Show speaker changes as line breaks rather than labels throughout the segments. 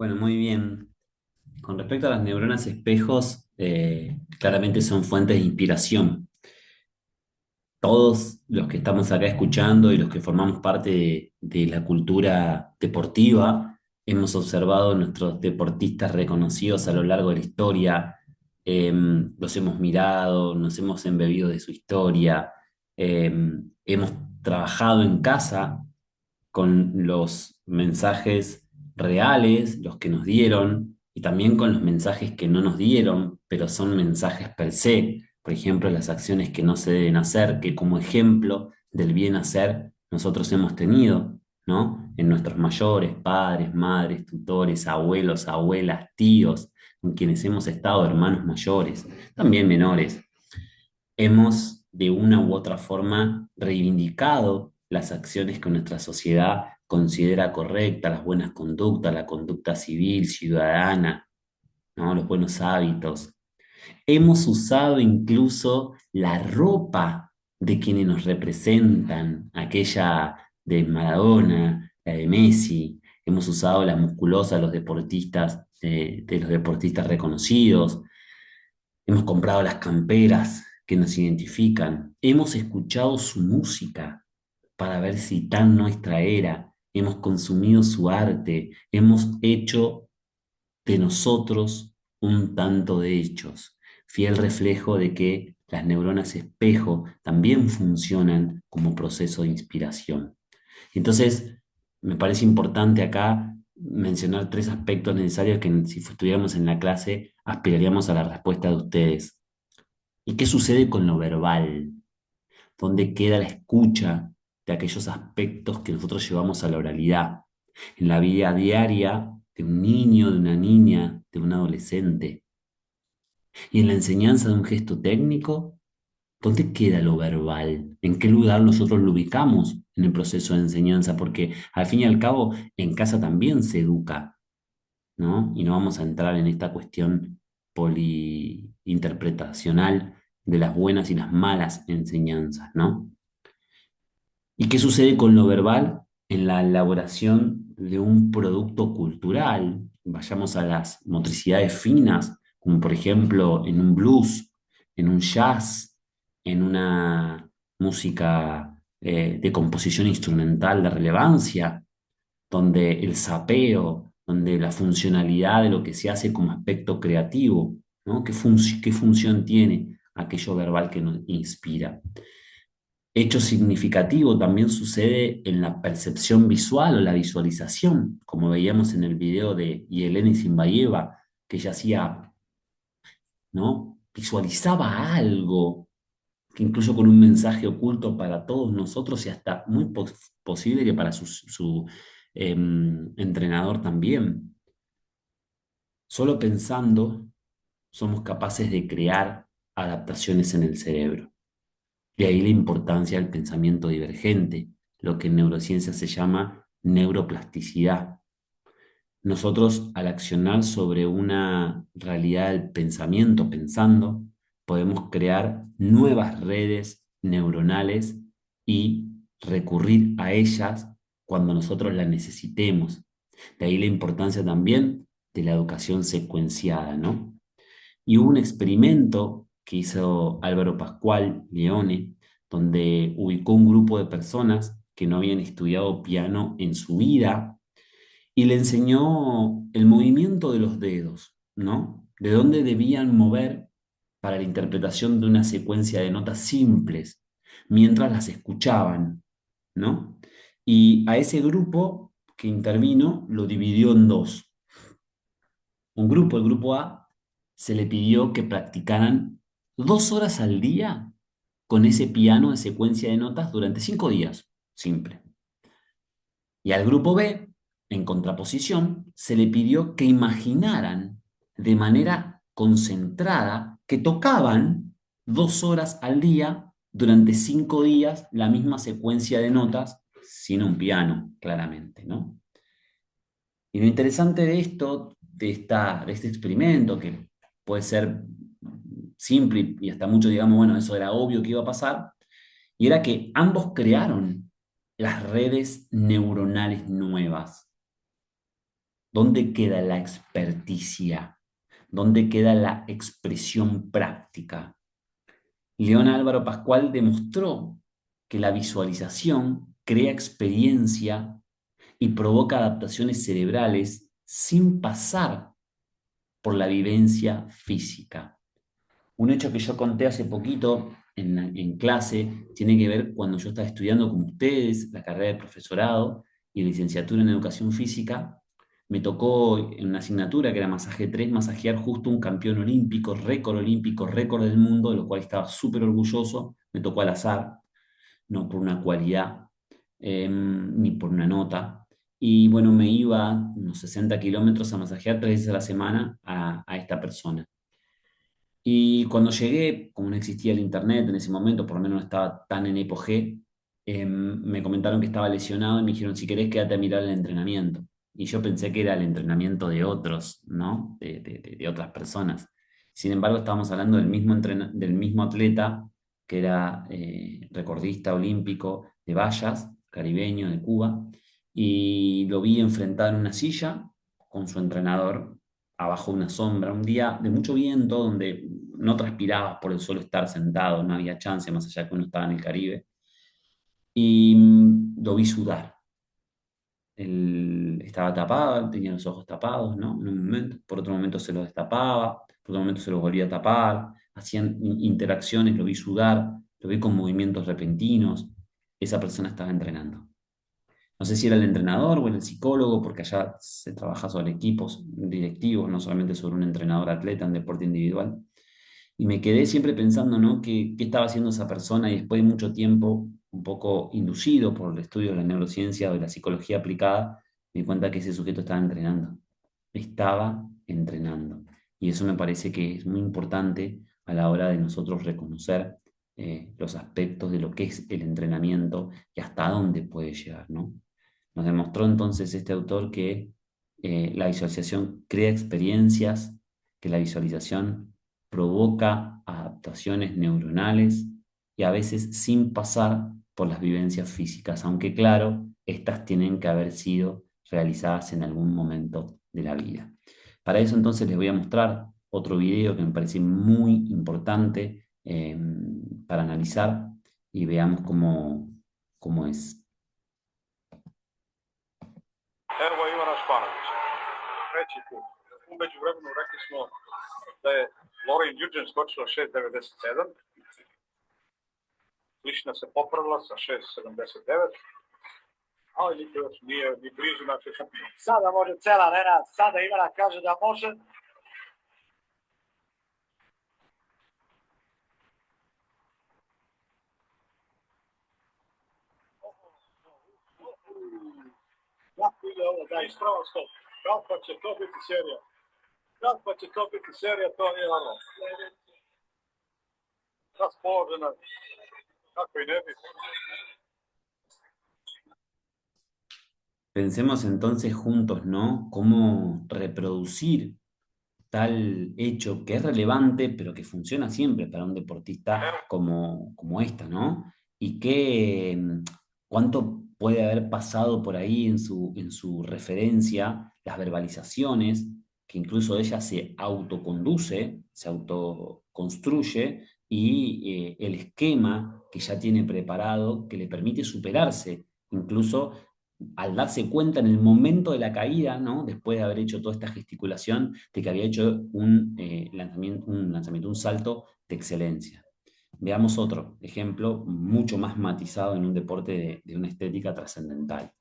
Bueno, muy bien. Con respecto a las neuronas espejos, claramente son fuentes de inspiración. Todos los que estamos acá escuchando y los que formamos parte de la cultura deportiva, hemos observado a nuestros deportistas reconocidos a lo largo de la historia, los hemos mirado, nos hemos embebido de su historia, eh, hemos trabajado en casa con los mensajes reales, los que nos dieron, y también con los mensajes que no nos dieron, pero son mensajes per se. Por ejemplo, las acciones que no se deben hacer, que como ejemplo del bien hacer nosotros hemos tenido, ¿no? En nuestros mayores, padres, madres, tutores, abuelos, abuelas, tíos, con quienes hemos estado, hermanos mayores, también menores. Hemos de una u otra forma reivindicado las acciones que nuestra sociedad considera correctas, las buenas conductas, la conducta civil, ciudadana, ¿no? Los buenos hábitos. Hemos usado incluso la ropa de quienes nos representan, aquella de Maradona, la de Messi. Hemos usado la musculosa de los deportistas reconocidos. Hemos comprado las camperas que nos identifican. Hemos escuchado su música para ver si tan nuestra era. Hemos consumido su arte. Hemos hecho de nosotros un tanto de hechos, fiel reflejo de que las neuronas espejo también funcionan como proceso de inspiración. Entonces, me parece importante acá mencionar tres aspectos necesarios que si estuviéramos en la clase aspiraríamos a la respuesta de ustedes. ¿Y qué sucede con lo verbal? ¿Dónde queda la escucha de aquellos aspectos que nosotros llevamos a la oralidad? En la vida diaria de un niño, de una niña, de un adolescente. Y en la enseñanza de un gesto técnico, ¿dónde queda lo verbal? ¿En qué lugar nosotros lo ubicamos en el proceso de enseñanza? Porque al fin y al cabo, en casa también se educa, ¿no? Y no vamos a entrar en esta cuestión poliinterpretacional de las buenas y las malas enseñanzas, ¿no? ¿Y qué sucede con lo verbal en la elaboración de un producto cultural? Vayamos a las motricidades finas, como por ejemplo en un blues, en un jazz, en una música de composición instrumental de relevancia, donde el sapeo, donde la funcionalidad de lo que se hace como aspecto creativo, ¿no? ¿Qué función tiene aquello verbal que nos inspira? Hecho significativo también sucede en la percepción visual o la visualización, como veíamos en el video de Yelena Zimbayeva, que ella hacía, ¿no? Visualizaba algo, que incluso con un mensaje oculto para todos nosotros y hasta muy posible que para entrenador también. Solo pensando somos capaces de crear adaptaciones en el cerebro. De ahí la importancia del pensamiento divergente, lo que en neurociencia se llama neuroplasticidad. Nosotros, al accionar sobre una realidad del pensamiento, pensando, podemos crear nuevas redes neuronales y recurrir a ellas cuando nosotros las necesitemos. De ahí la importancia también de la educación secuenciada, ¿no? Y hubo un experimento que hizo Álvaro Pascual Leone, donde ubicó un grupo de personas que no habían estudiado piano en su vida y le enseñó el movimiento de los dedos, ¿no? De dónde debían mover para la interpretación de una secuencia de notas simples mientras las escuchaban, ¿no? Y a ese grupo que intervino lo dividió en dos. Un grupo, el grupo A, se le pidió que practicaran 2 horas al día con ese piano de secuencia de notas durante 5 días, simple. Y al grupo B, en contraposición, se le pidió que imaginaran de manera concentrada que tocaban 2 horas al día durante 5 días la misma secuencia de notas sin un piano, claramente, ¿no? Y lo interesante de esto, de este experimento, que puede ser simple y hasta mucho, digamos, bueno, eso era obvio que iba a pasar, y era que ambos crearon las redes neuronales nuevas. ¿Dónde queda la experticia? ¿Dónde queda la expresión práctica? León Álvaro Pascual demostró que la visualización crea experiencia y provoca adaptaciones cerebrales sin pasar por la vivencia física. Un hecho que yo conté hace poquito en clase tiene que ver cuando yo estaba estudiando como ustedes la carrera de profesorado y licenciatura en educación física. Me tocó en una asignatura que era masaje 3 masajear justo un campeón olímpico, récord del mundo, de lo cual estaba súper orgulloso. Me tocó al azar, no por una cualidad ni por una nota. Y bueno, me iba unos 60 kilómetros a masajear 3 veces a la semana a esta persona. Y cuando llegué, como no existía el internet en ese momento, por lo menos no estaba tan en apogeo, me comentaron que estaba lesionado y me dijeron, si querés, quédate a mirar el entrenamiento. Y yo pensé que era el entrenamiento de otros, ¿no? De otras personas. Sin embargo, estábamos hablando del mismo atleta, que era recordista olímpico de vallas, caribeño de Cuba, y lo vi enfrentado en una silla con su entrenador abajo de una sombra, un día de mucho viento, donde no transpirabas por el solo estar sentado, no había chance, más allá que uno estaba en el Caribe, y lo vi sudar. Él estaba tapado, tenía los ojos tapados, ¿no? En un momento, por otro momento se los destapaba, por otro momento se los volvía a tapar, hacían interacciones, lo vi sudar, lo vi con movimientos repentinos, esa persona estaba entrenando. No sé si era el entrenador o el psicólogo, porque allá se trabaja sobre equipos directivos, no solamente sobre un entrenador atleta en deporte individual. Y me quedé siempre pensando, ¿no? ¿Qué estaba haciendo esa persona? Y después de mucho tiempo, un poco inducido por el estudio de la neurociencia o de la psicología aplicada, me di cuenta que ese sujeto estaba entrenando. Estaba entrenando. Y eso me parece que es muy importante a la hora de nosotros reconocer los aspectos de lo que es el entrenamiento y hasta dónde puede llegar, ¿no? Nos demostró entonces este autor que la visualización crea experiencias, que la visualización provoca adaptaciones neuronales y a veces sin pasar por las vivencias físicas, aunque claro, estas tienen que haber sido realizadas en algún momento de la vida. Para eso entonces les voy a mostrar otro video que me parece muy importante para analizar y veamos cómo es.
Evo Ivana Španovića. Treći put. U međuvremenu rekli smo da je Lauren Jurgen skočila 6,97. Lišina se popravila sa 6,79. Ali niko još nije ni blizu na 6.
Sada može cela arena, sada Ivana kaže da može.
Kako ide ovo, da ispravan stop. Kakva će to biti serija? Kakva će to biti serija, to nije ono. Raspoložena. Kako i ne bi.
Pensemos entonces juntos, ¿no? Cómo reproducir tal hecho que es relevante, pero que funciona siempre para un deportista como esta, ¿no? Y cuánto puede haber pasado por ahí en su referencia, las verbalizaciones, que incluso ella se autoconduce, se autoconstruye, y el esquema que ya tiene preparado que le permite superarse, incluso al darse cuenta en el momento de la caída, ¿no? Después de haber hecho toda esta gesticulación, de que había hecho un salto de excelencia. Veamos otro ejemplo mucho más matizado en un deporte de una estética trascendental.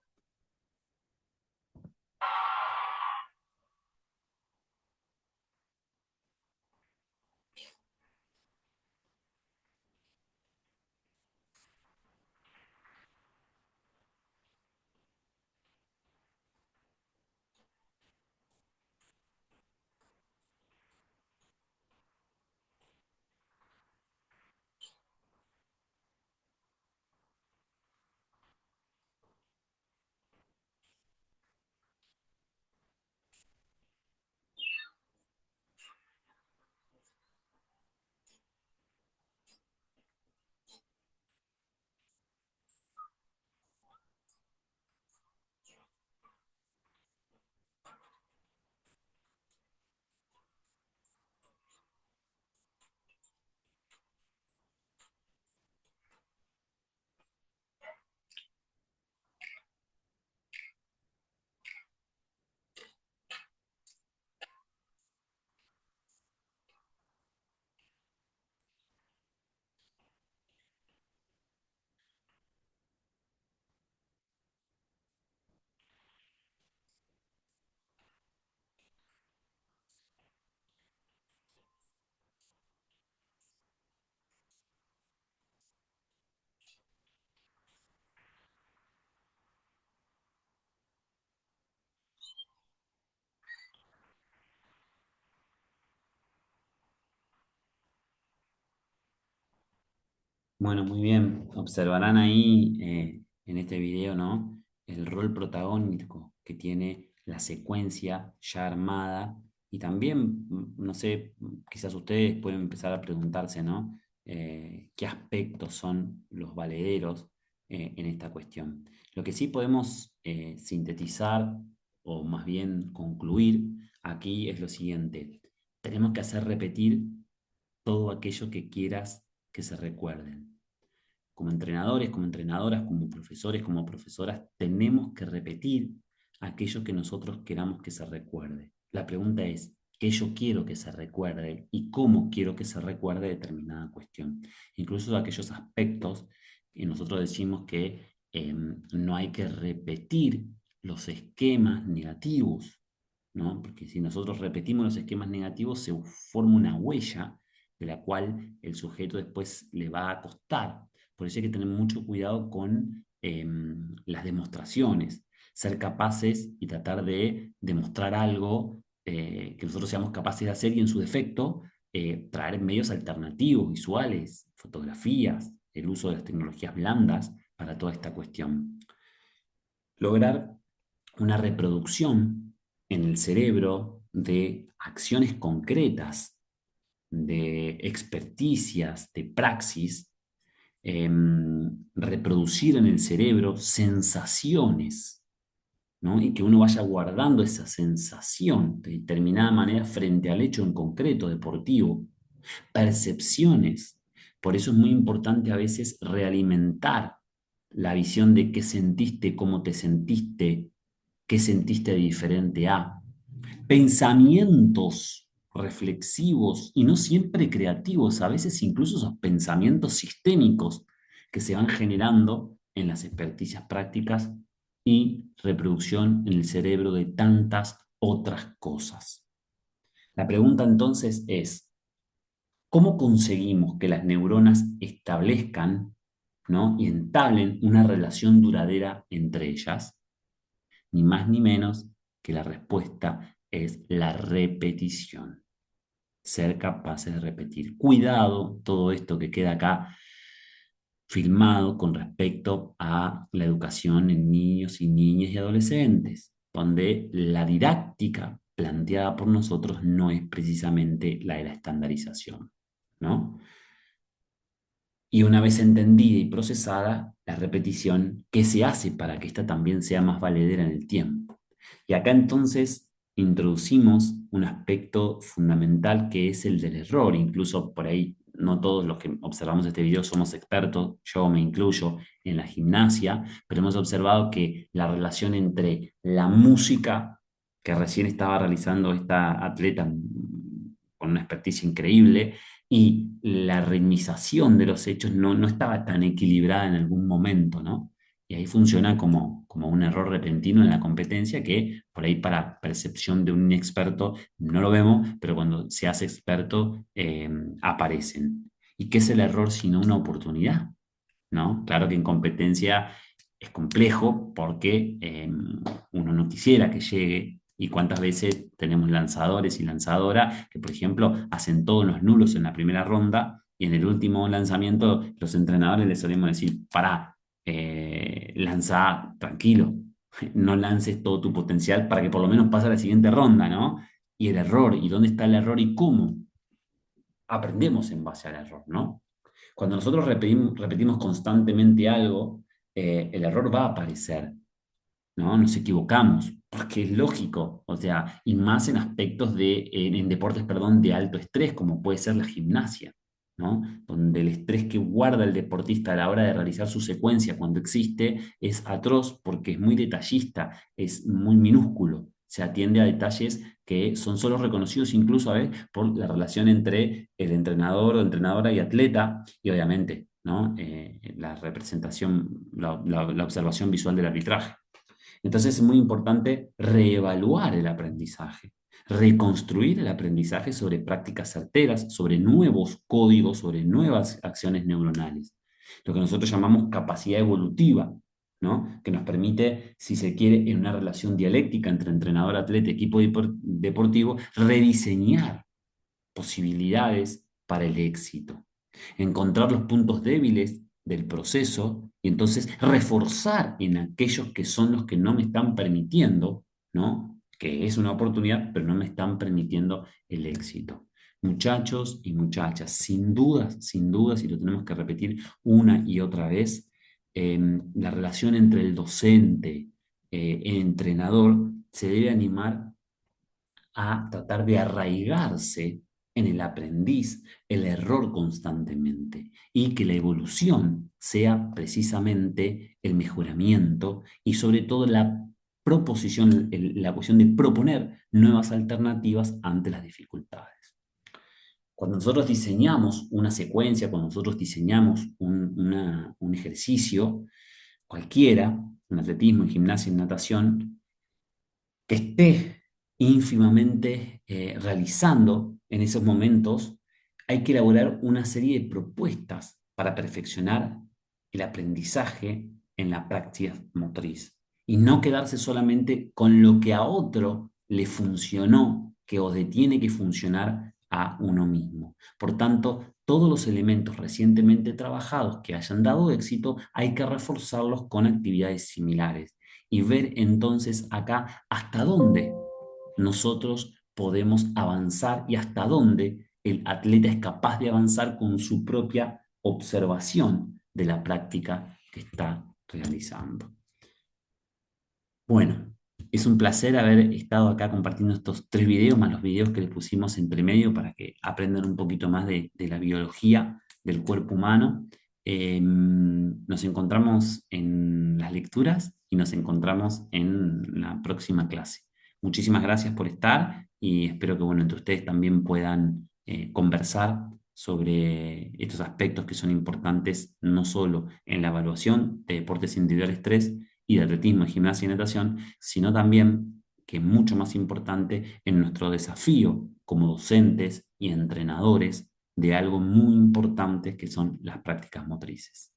Bueno, muy bien. Observarán ahí en este video, ¿no? El rol protagónico que tiene la secuencia ya armada y también, no sé, quizás ustedes pueden empezar a preguntarse, ¿no? ¿Qué aspectos son los valederos en esta cuestión? Lo que sí podemos sintetizar o más bien concluir aquí es lo siguiente. Tenemos que hacer repetir todo aquello que quieras que se recuerden. Como entrenadores, como entrenadoras, como profesores, como profesoras, tenemos que repetir aquello que nosotros queramos que se recuerde. La pregunta es, ¿qué yo quiero que se recuerde y cómo quiero que se recuerde determinada cuestión? Incluso aquellos aspectos que nosotros decimos que no hay que repetir los esquemas negativos, ¿no? Porque si nosotros repetimos los esquemas negativos, se forma una huella de la cual el sujeto después le va a costar. Por eso hay que tener mucho cuidado con las demostraciones, ser capaces y tratar de demostrar algo que nosotros seamos capaces de hacer y en su defecto traer medios alternativos, visuales, fotografías, el uso de las tecnologías blandas para toda esta cuestión. Lograr una reproducción en el cerebro de acciones concretas, de experticias, de praxis, reproducir en el cerebro sensaciones, ¿no? Y que uno vaya guardando esa sensación de determinada manera frente al hecho en concreto deportivo, percepciones. Por eso es muy importante a veces realimentar la visión de qué sentiste, cómo te sentiste, qué sentiste diferente a pensamientos reflexivos y no siempre creativos, a veces incluso esos pensamientos sistémicos que se van generando en las experticias prácticas y reproducción en el cerebro de tantas otras cosas. La pregunta entonces es, ¿cómo conseguimos que las neuronas establezcan, ¿no? y entablen una relación duradera entre ellas? Ni más ni menos que la respuesta es la repetición. Ser capaces de repetir. Cuidado todo esto que queda acá filmado con respecto a la educación en niños y niñas y adolescentes, donde la didáctica planteada por nosotros no es precisamente la de la estandarización, ¿no? Y una vez entendida y procesada, la repetición, ¿qué se hace para que esta también sea más valedera en el tiempo? Y acá entonces introducimos un aspecto fundamental que es el del error. Incluso por ahí no todos los que observamos este video somos expertos, yo me incluyo en la gimnasia, pero hemos observado que la relación entre la música que recién estaba realizando esta atleta con una experticia increíble y la ritmización de los hechos no estaba tan equilibrada en algún momento, ¿no? Y ahí funciona como un error repentino en la competencia que por ahí para percepción de un inexperto no lo vemos, pero cuando se hace experto aparecen. ¿Y qué es el error sino una oportunidad? ¿No? Claro que en competencia es complejo porque uno no quisiera que llegue y cuántas veces tenemos lanzadores y lanzadoras que, por ejemplo, hacen todos los nulos en la primera ronda y en el último lanzamiento los entrenadores les solemos decir, pará, lanza tranquilo, no lances todo tu potencial para que por lo menos pase a la siguiente ronda, ¿no? Y el error, y dónde está el error y cómo aprendemos en base al error, ¿no? Cuando nosotros repetimos constantemente algo, el error va a aparecer, ¿no? Nos equivocamos, porque es lógico, o sea, y más en aspectos en deportes, perdón, de alto estrés, como puede ser la gimnasia, ¿no? Donde el estrés que guarda el deportista a la hora de realizar su secuencia cuando existe es atroz porque es muy detallista, es muy minúsculo, se atiende a detalles que son solo reconocidos incluso a veces por la relación entre el entrenador o entrenadora y atleta, y obviamente, ¿no? La representación, la observación visual del arbitraje. Entonces es muy importante reevaluar el aprendizaje, reconstruir el aprendizaje sobre prácticas certeras, sobre nuevos códigos, sobre nuevas acciones neuronales, lo que nosotros llamamos capacidad evolutiva, ¿no? Que nos permite, si se quiere, en una relación dialéctica entre entrenador, atleta, equipo deportivo, rediseñar posibilidades para el éxito. encontrar los puntos débiles del proceso y entonces reforzar en aquellos que son los que no me están permitiendo, ¿no? Que es una oportunidad, pero no me están permitiendo el éxito. Muchachos y muchachas, sin dudas, y lo tenemos que repetir una y otra vez, la relación entre el docente, el entrenador, se debe animar a tratar de arraigarse en el aprendiz, el error constantemente, y que la evolución sea precisamente el mejoramiento y sobre todo la proposición, la cuestión de proponer nuevas alternativas ante las dificultades. Cuando nosotros diseñamos una secuencia, cuando nosotros diseñamos un ejercicio cualquiera, en atletismo, en gimnasia, en natación, que esté ínfimamente realizando en esos momentos, hay que elaborar una serie de propuestas para perfeccionar el aprendizaje en la práctica motriz y no quedarse solamente con lo que a otro le funcionó, que o tiene que funcionar a uno mismo. Por tanto, todos los elementos recientemente trabajados que hayan dado éxito, hay que reforzarlos con actividades similares y ver entonces acá hasta dónde nosotros podemos avanzar y hasta dónde el atleta es capaz de avanzar con su propia observación de la práctica que está realizando. Bueno, es un placer haber estado acá compartiendo estos 3 videos, más los videos que les pusimos entre medio para que aprendan un poquito más de la biología del cuerpo humano. Nos encontramos en las lecturas y nos encontramos en la próxima clase. Muchísimas gracias por estar y espero que entre ustedes también puedan conversar sobre estos aspectos que son importantes no solo en la evaluación de deportes individuales 3 y de atletismo, gimnasia y natación, sino también, que es mucho más importante, en nuestro desafío como docentes y entrenadores de algo muy importante que son las prácticas motrices.